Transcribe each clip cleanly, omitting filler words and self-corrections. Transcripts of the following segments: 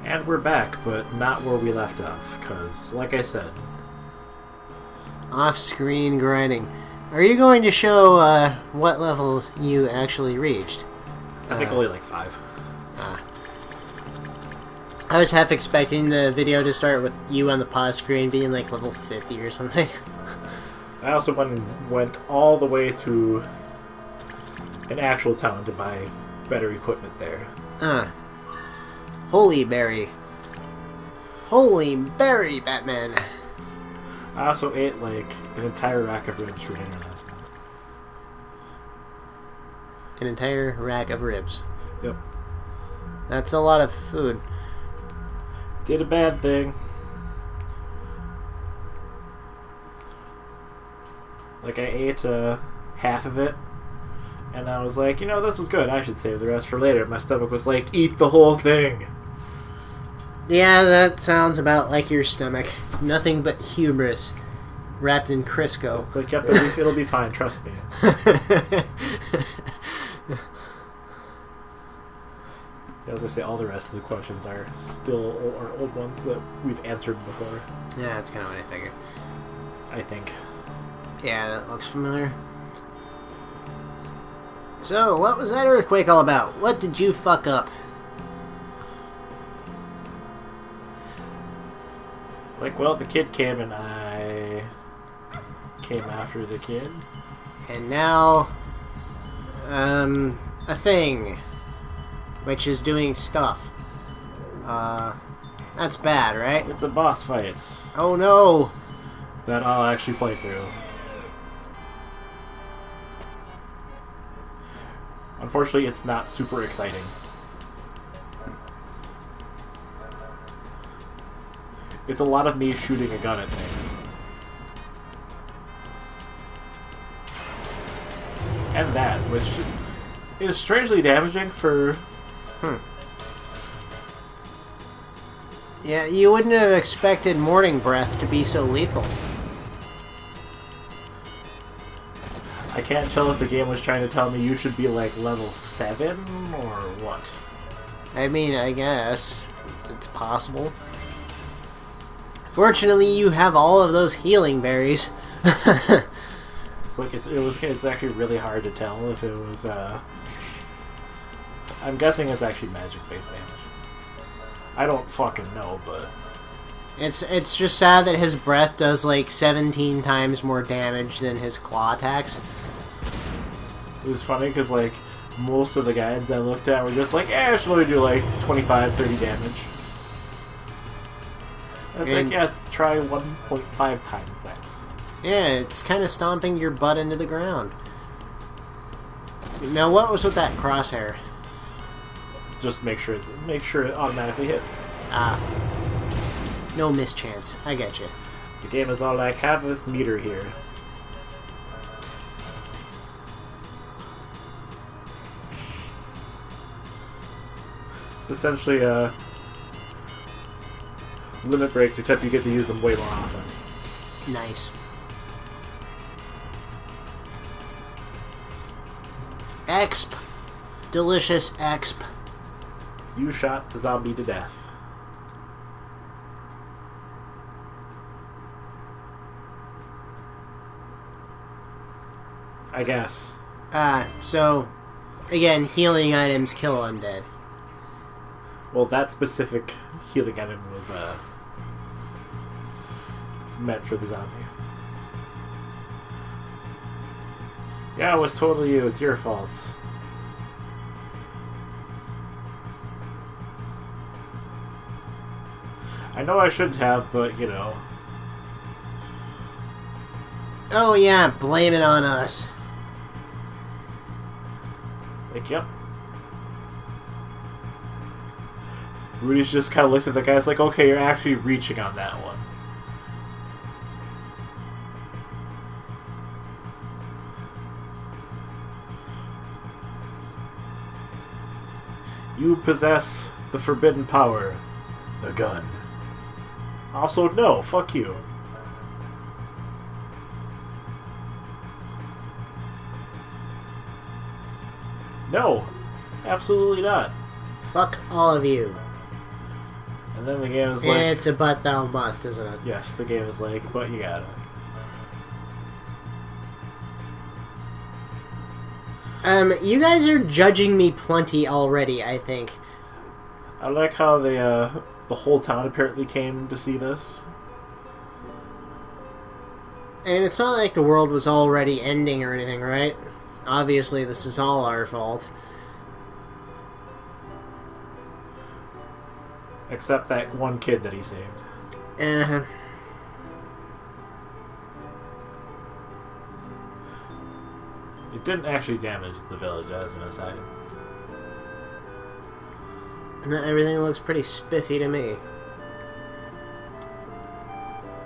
And we're back, but not where we left off, because, like I said... Off-screen grinding. Are you going to show what level you actually reached? I think only like 5. I was half expecting the video to start with you on the pause screen being like level 50 or something. I also went all the way to an actual town to buy better equipment there. Holy berry. Holy berry, Batman. I also ate like an entire rack of ribs for dinner last night. An entire rack of ribs. Yep. That's a lot of food. Did a bad thing. Like I ate half of it, and I was like, this was good. I should save the rest for later. My stomach was like, eat the whole thing. Yeah, that sounds about like your stomach. Nothing but hubris wrapped in Crisco. It's like, yep, it'll be fine. Trust me. I was going to say all the rest of the questions are still old ones that we've answered before. Yeah, that's kind of what I figured. I think. Yeah, that looks familiar. So, what was that earthquake all about? What did you fuck up? Well, the kid came and I came after the kid. And now, a thing, which is doing stuff. That's bad, right? It's a boss fight. Oh no! That I'll actually play through. Unfortunately, it's not super exciting. It's a lot of me shooting a gun at things. And that, which is strangely damaging for... Yeah, you wouldn't have expected Morning Breath to be so lethal. I can't tell if the game was trying to tell me you should be like level 7 or what. I mean, I guess it's possible. Fortunately, you have all of those healing berries. It's actually really hard to tell if it was. I'm guessing it's actually magic-based damage. I don't fucking know, but it's just sad that his breath does like 17 times more damage than his claw attacks. It was funny because like most of the guides I looked at were just like, it should only do like 25, 30 damage. It's like, yeah, try 1.5 times that. Yeah, it's kind of stomping your butt into the ground. Now, what was with that crosshair? Just make sure it automatically hits. No mischance. I get you. The game is all like, have this meter here. It's essentially limit breaks, except you get to use them way more often. Nice. Exp. Delicious exp. You shot the zombie to death. I guess. So, again, healing items kill undead. Well, that specific healing item was meant for the zombie. Yeah, it was totally you. It's your fault. I know I shouldn't have, but, Oh yeah, blame it on us. Like, yep. Rudy's just kind of looks at the guy's like, okay, you're actually reaching on that one. You possess the forbidden power, the gun. Also, no, fuck you. No, absolutely not. Fuck all of you. And then the game is and like... it's a but thou must, isn't it? Yes, the game is like, but you got it. You guys are judging me plenty already, I think. I like how the whole town apparently came to see this. And it's not like the world was already ending or anything, right? Obviously, this is all our fault. Except that one kid that he saved. Uh-huh. It didn't actually damage the village, as an aside. Everything looks pretty spiffy to me.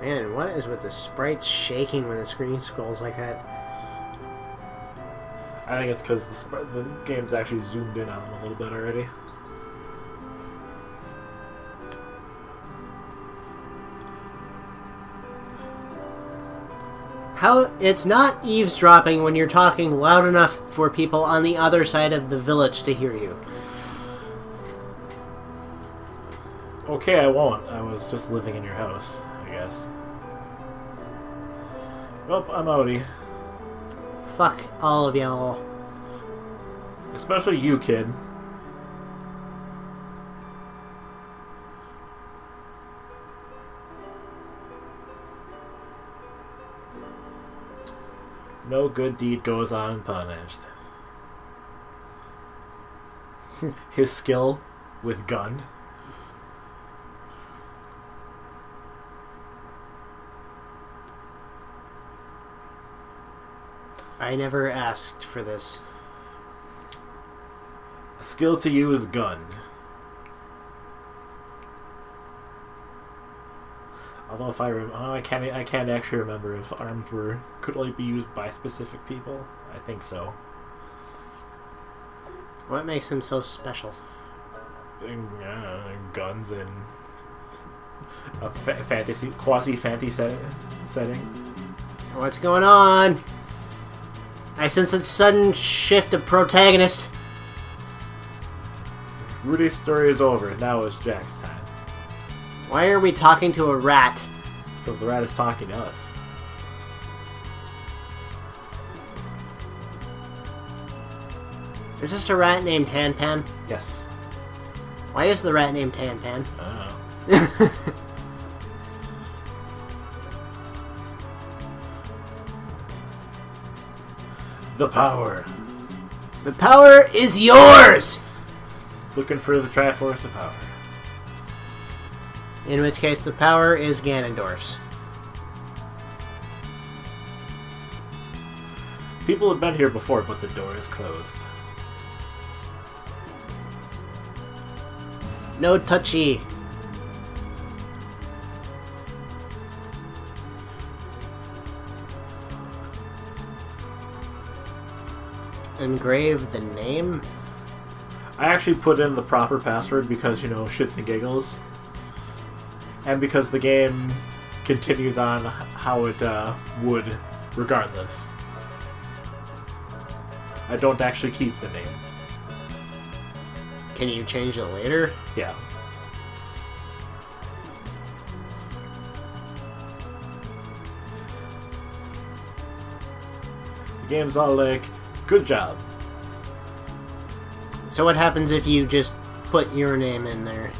Man, what is with the sprites shaking when the screen scrolls like that? I think it's because the game's actually zoomed in on them a little bit already. How it's not eavesdropping when you're talking loud enough for people on the other side of the village to hear you. Okay, I won't. I was just living in your house, I guess. Well, I'm outie. Fuck all of y'all. Especially you, kid. No good deed goes unpunished. His skill with gun. I never asked for this. The skill to use gun. Although if I can't actually remember if arms could only be used by specific people. I think so. What makes him so special? Guns in a quasi-fantasy setting. What's going on? I sense a sudden shift of protagonist. Rudy's story is over. Now it's Jack's time. Why are we talking to a rat? Because the rat is talking to us. Is this a rat named Pan Pan? Yes. Why is the rat named Pan Pan? I don't know. The power. The power is yours! Looking for the Triforce of Power. In which case, the power is Ganondorf's. People have been here before, but the door is closed. No touchy. Engrave the name? I actually put in the proper password because, shits and giggles. And because the game continues on how it would regardless. I don't actually keep the name. Can you change it later? Yeah. The game's all like, good job. So what happens if you just put your name in there?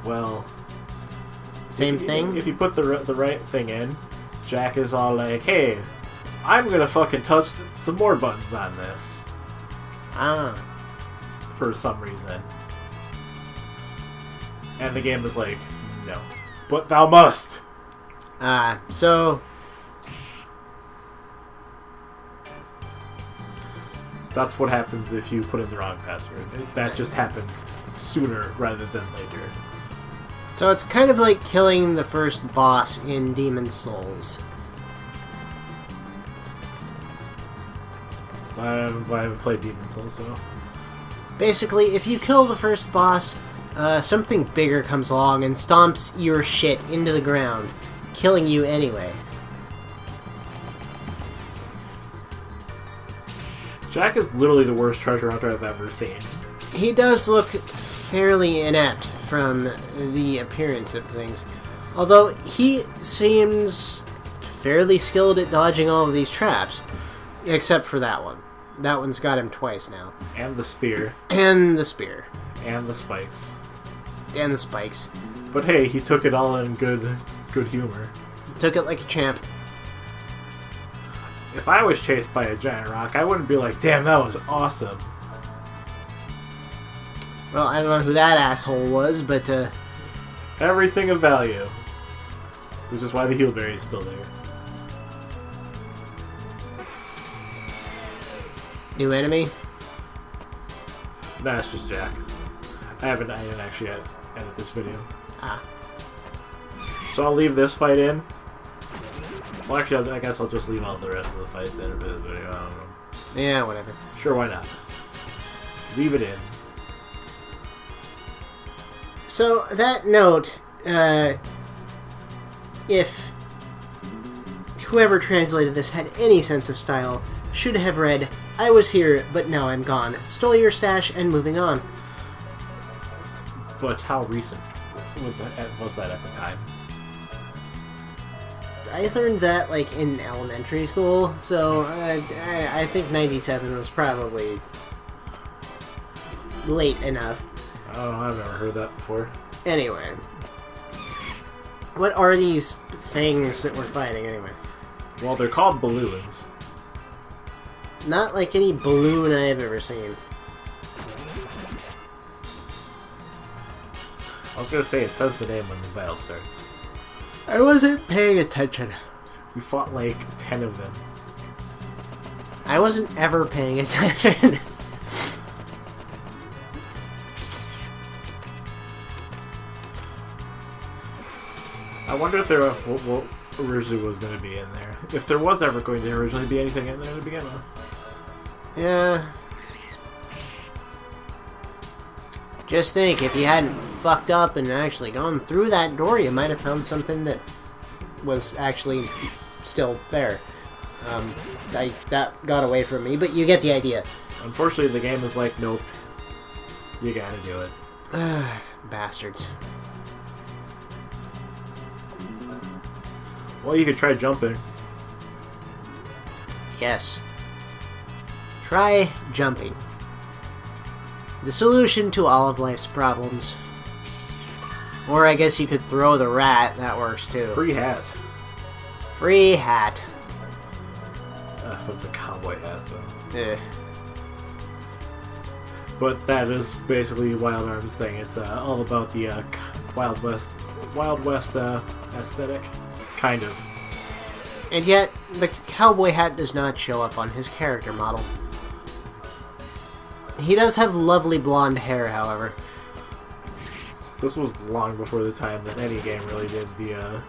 Well... Same thing? If you put the right thing in, Jack is all like, hey, I'm gonna fucking touch some more buttons on this. Ah. For some reason. And the game is like, no. But thou must! So... That's what happens if you put in the wrong password. That just happens sooner rather than later. So it's kind of like killing the first boss in Demon's Souls. I haven't played Demon's Souls, so... Basically, if you kill the first boss, something bigger comes along and stomps your shit into the ground, killing you anyway. Jack is literally the worst treasure hunter I've ever seen. He does look fairly inept from the appearance of things. Although he seems fairly skilled at dodging all of these traps, except for that one. That one's got him twice now. And the spear. And the spear. And the spikes. And the spikes. But hey, he took it all in good humor. Took it like a champ. If I was chased by a giant rock, I wouldn't be like, damn, that was awesome. Well, I don't know who that asshole was, but, Everything of value. Which is why the heelberry is still there. New enemy? Nah, it's just Jack. I didn't actually edit this video. Ah. So I'll leave this fight in. Well, actually, I guess I'll just leave all the rest of the fights in this video. I don't know. Yeah, whatever. Sure, why not? Leave it in. So, that note, if whoever translated this had any sense of style, should have read, "I was here, but now I'm gone. Stole your stash and moving on." But how recent was that at the time? I learned that, like, in elementary school, so I think 97 was probably late enough. I don't know, I've never heard that before. Anyway. What are these things that we're fighting, anyway? Well, they're called balloons. Not like any balloon I've ever seen. I was gonna say, it says the name when the battle starts. I wasn't paying attention. We fought like 10 of them. I wasn't ever paying attention. I wonder if what originally was going to be in there. If there was ever going to originally be anything in there to begin with. Yeah. Just think, if you hadn't fucked up and actually gone through that door, you might have found something that was actually still there. That got away from me, but you get the idea. Unfortunately, the game is like, nope. You gotta do it. Bastards. Well, you could try jumping. Yes. Try jumping. The solution to all of life's problems. Or I guess you could throw the rat, that works too. Free hat. Free hat. That's a cowboy hat, though. Eh. But that is basically Wild Arms' thing. It's all about the Wild West aesthetic. Kind of. And yet, the cowboy hat does not show up on his character model. He does have lovely blonde hair, however. This was long before the time that any game really did the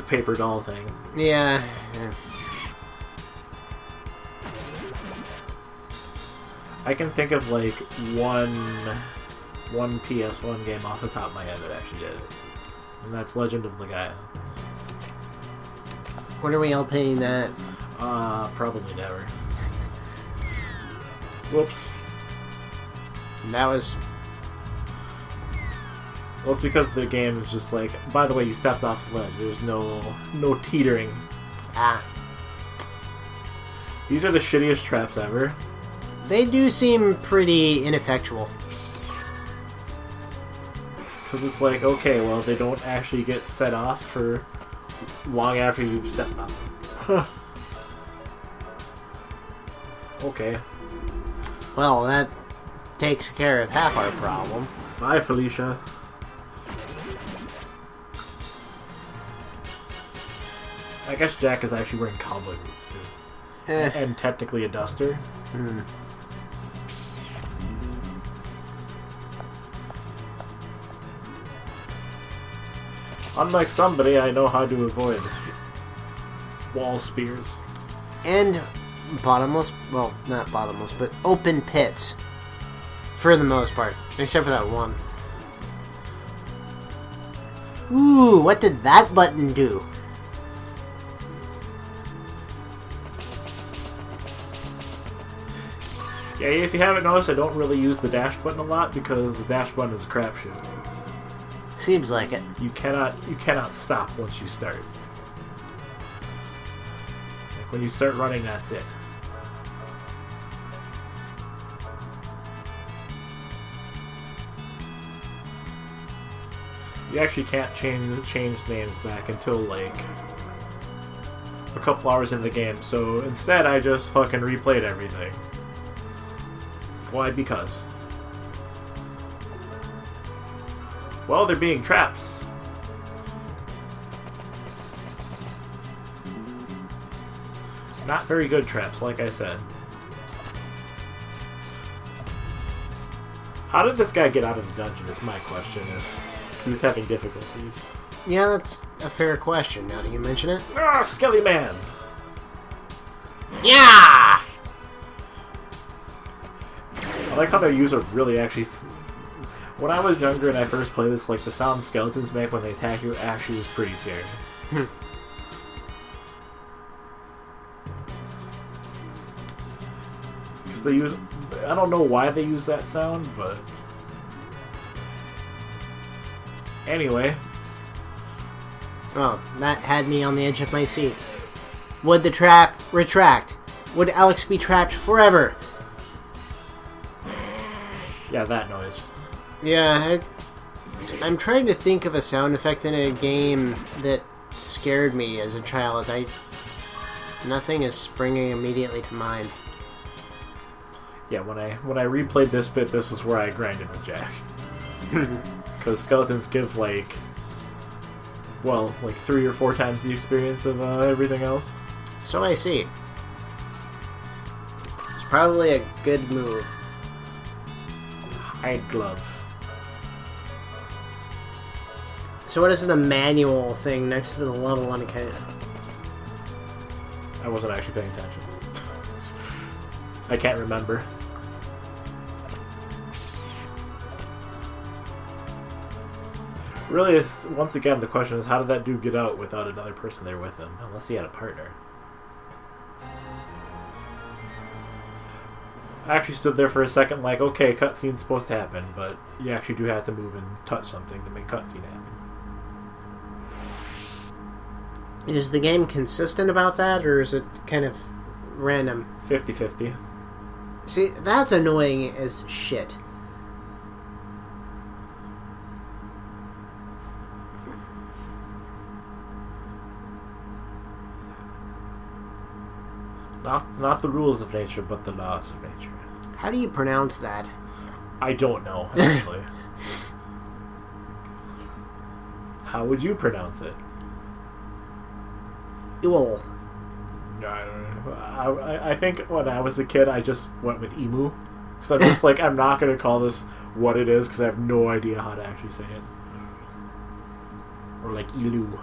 paper doll thing. Yeah. I can think of like one PS1 game off the top of my head that actually did it. And that's Legend of Legaia. When are we all paying that? Probably never. Whoops. That was... Well, it's because the game is just like, by the way, you stepped off the ledge. There's no teetering. Ah. These are the shittiest traps ever. They do seem pretty ineffectual. Because it's like, okay, well, they don't actually get set off for long after you've stepped on them. Okay. Well, that takes care of half our problem. Bye, Felicia. I guess Jack is actually wearing cowboy boots, too. And technically a duster. Hmm. Unlike somebody, I know how to avoid wall spears. And bottomless, well, not bottomless, but open pits. For the most part. Except for that one. Ooh, what did that button do? Yeah, if you haven't noticed, I don't really use the dash button a lot because the dash button is a crapshoot. Seems like it. You cannot stop once you start. Like when you start running, that's it. You actually can't change names back until like a couple hours in the game. So instead, I just fucking replayed everything. Why? Because. Well, they're being traps. Not very good traps, like I said. How did this guy get out of the dungeon is my question, if he's having difficulties. Yeah, that's a fair question, now that you mention it. Ah, Skelly Man! Yeah! I like how they use a really actually... When I was younger and I first played this, like, the sound skeletons make when they attack you actually was pretty scary. Because they use... I don't know why they use that sound, but... Anyway. Oh, that had me on the edge of my seat. Would the trap retract? Would Alex be trapped forever? Yeah, that noise. Yeah, I'm trying to think of a sound effect in a game that scared me as a child. Nothing is springing immediately to mind. Yeah, when I replayed this bit, this was where I grinded with Jack. Because skeletons give, like... Well, like 3 or 4 times the experience of everything else. So I see. It's probably a good move. Hide glove. So what is the manual thing next to the level indicator? I wasn't actually paying attention. I can't remember. Really, once again, the question is, how did that dude get out without another person there with him? Unless he had a partner. I actually stood there for a second like, okay, cutscene's supposed to happen, but you actually do have to move and touch something to make cutscene happen. Is the game consistent about that, or is it kind of random? 50-50. See, that's annoying as shit. Not the rules of nature, but the laws of nature. How do you pronounce that? I don't know, actually. How would you pronounce it? Ewell. No, I don't know. I think when I was a kid, I just went with emu. Because I'm just like, I'm not going to call this what it is, because I have no idea how to actually say it. Or like elu.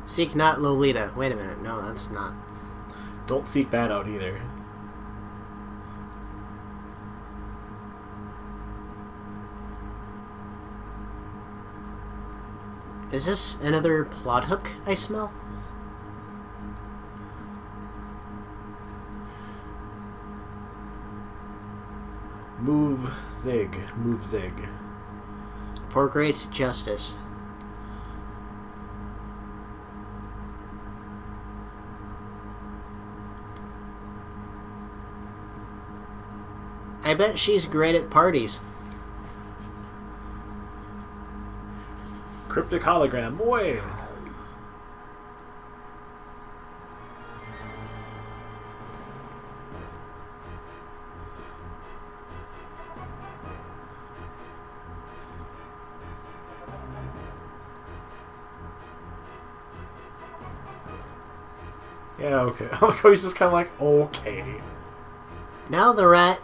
Seek not Lolita. Wait a minute. No, that's not. Don't seek that out either. Is this another plot hook I smell? Move, zig. Move, zig. For great justice. I bet she's great at parties. Cryptic hologram, boy! Yeah, okay. He's just kind of like, okay. Now the rat,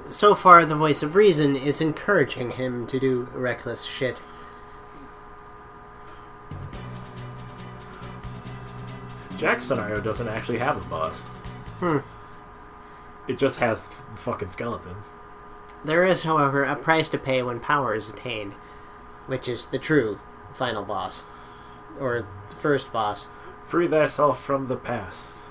so far the voice of reason, is encouraging him to do reckless shit. Jack's scenario doesn't actually have a boss. It just has fucking skeletons. There is, however, a price to pay when power is attained, which is the true final boss. Or the first boss. Free thyself from the past.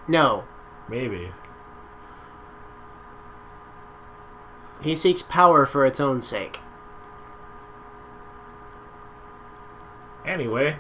No. Maybe. He seeks power for its own sake. Anyway,